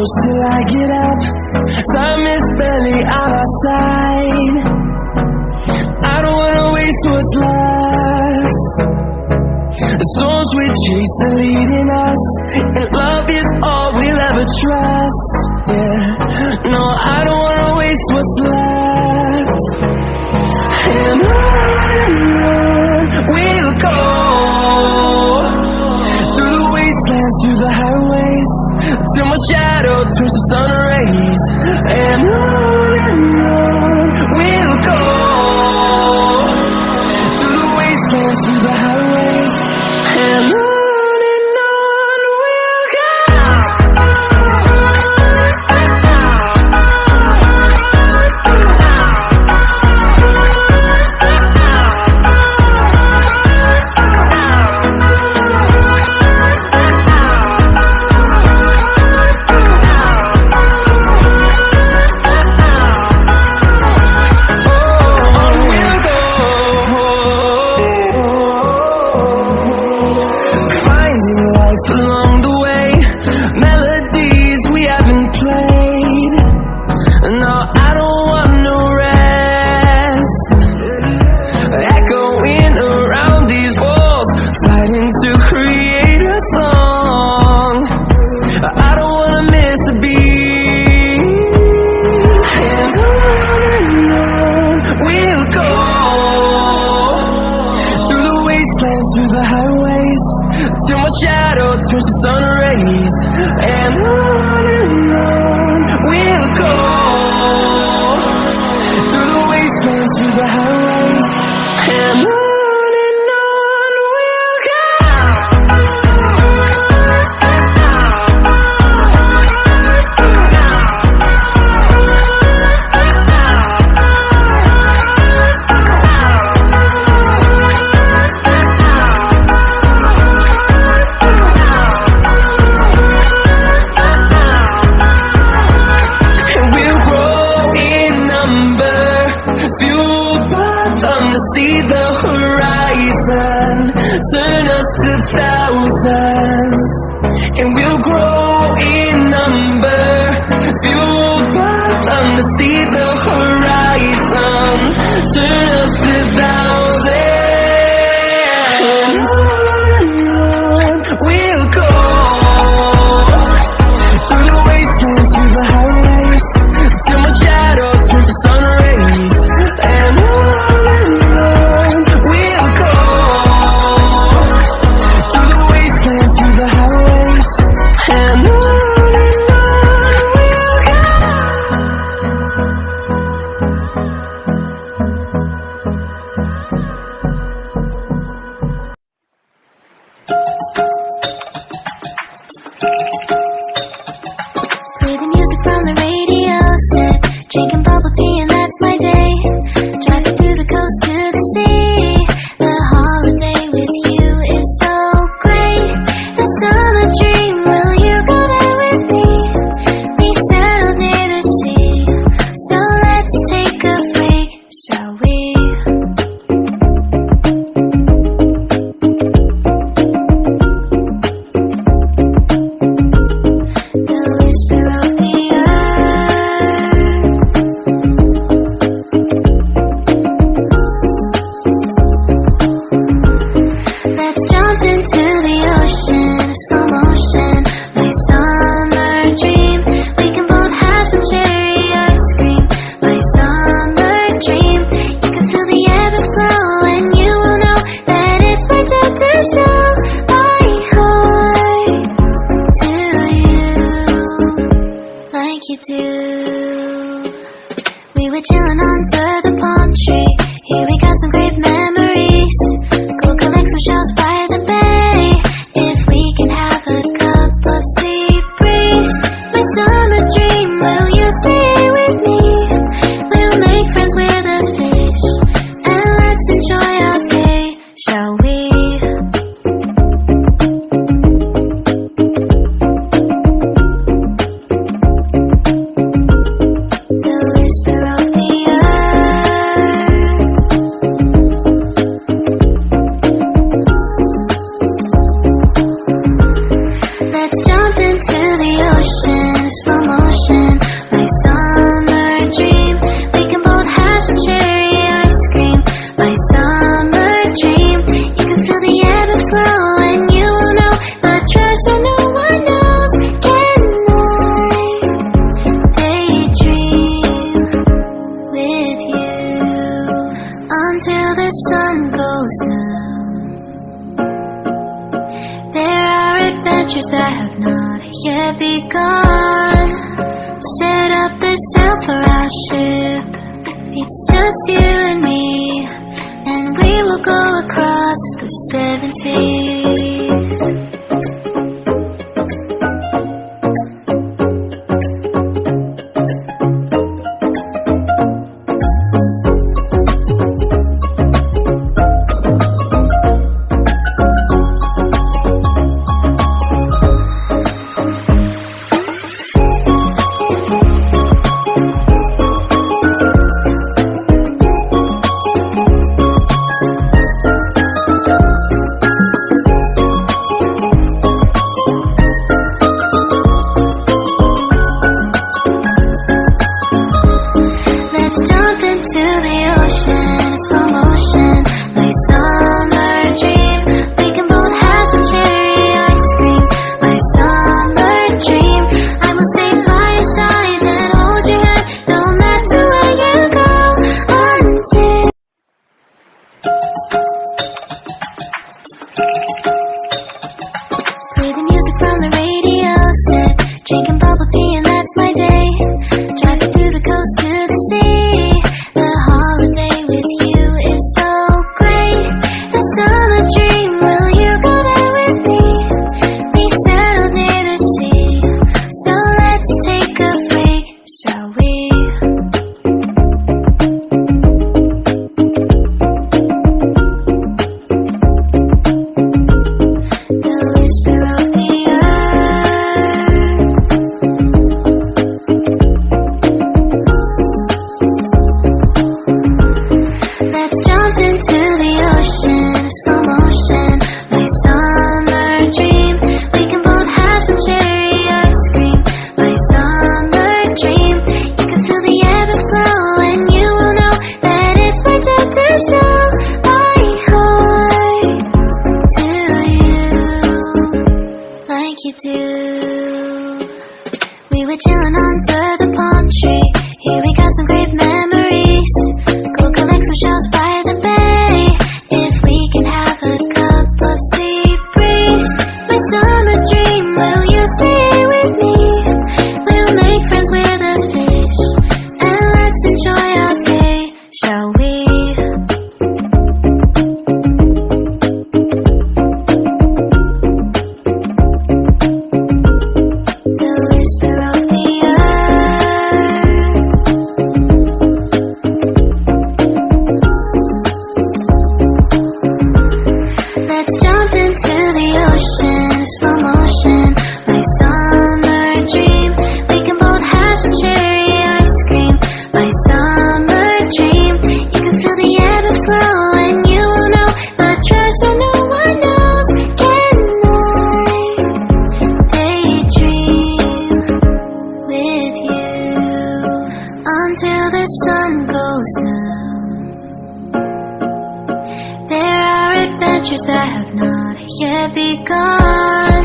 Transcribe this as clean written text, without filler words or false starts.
close till I get up. Time is barely on our side. I don't wanna waste what's left. The storms we chase are leading us, and love is all we'll ever trust. Yeah, no, I don't wanna waste what's left. And on we'll go, through the wastelands, through the highways, till my shadow turns to sun rays. And on we'll go, through the wastelands, through the highways, and on we'll go. Along the way, melodies we haven't played. No, I don't want no rest. Echoing around these walls, fighting to create a song. I don't wanna miss a beat. And on we'll go, through the wastelands, through the highways, till my shadow turns to sun rays. And on we'll go, through the wastelands, through the highways, and on we'll go. Fueled by thunder, see the horizon, turn us to thousands, and we'll grow in number. Fueled by thunder, see the horizon, turn us to thousands, and on we'll go, through the wastelands, through the highways, till my shadow turns to sun rays. And on we'll go, through the wastelands, through the highways, and on we'll go. Play the music from the radio set, drinking bubble tea and that's my day. Driving through the coast to the sea, the holiday with you is so great. The summer dream, will you go there with me? We settled near the sea, so let's take a break, shall we? The whisper of the let's jump into the ocean, slow motion, my summer dream. We can both have some cherry ice cream, my summer dream. You can feel the ebb and flow, and you will know that it's my time to show my heart to you, like you do. We were chilling under the palm tree, here we got some great memories. Go collect some shells by the bay, if we can have a cup of sea breeze. My summer dream, will you stay with me? We'll make friends with the fish, and let's enjoy our day, shall we? The whisper of the let's jump into the ocean, slow adventures that have not yet begun. Set up this sail for our ship. It's just you and me, and we will go across the 7 seas. Play the music from the radio set, drinking bubble tea and that's my day. Driving through the coast to the sea. The holiday with you is so great. The summer dream, will you go there with me? We settled near the sea, so let's take a break, shall we? You do. We were chilling under the palm tree. Here we got some great memories. Go collect some shells by the bay. If we can have a cup of sea breeze. My summer dream, will you stay with me? We'll make friends with the fish, and let's enjoy our day, shall we? Until the sun goes down, there are adventures that have not yet begun.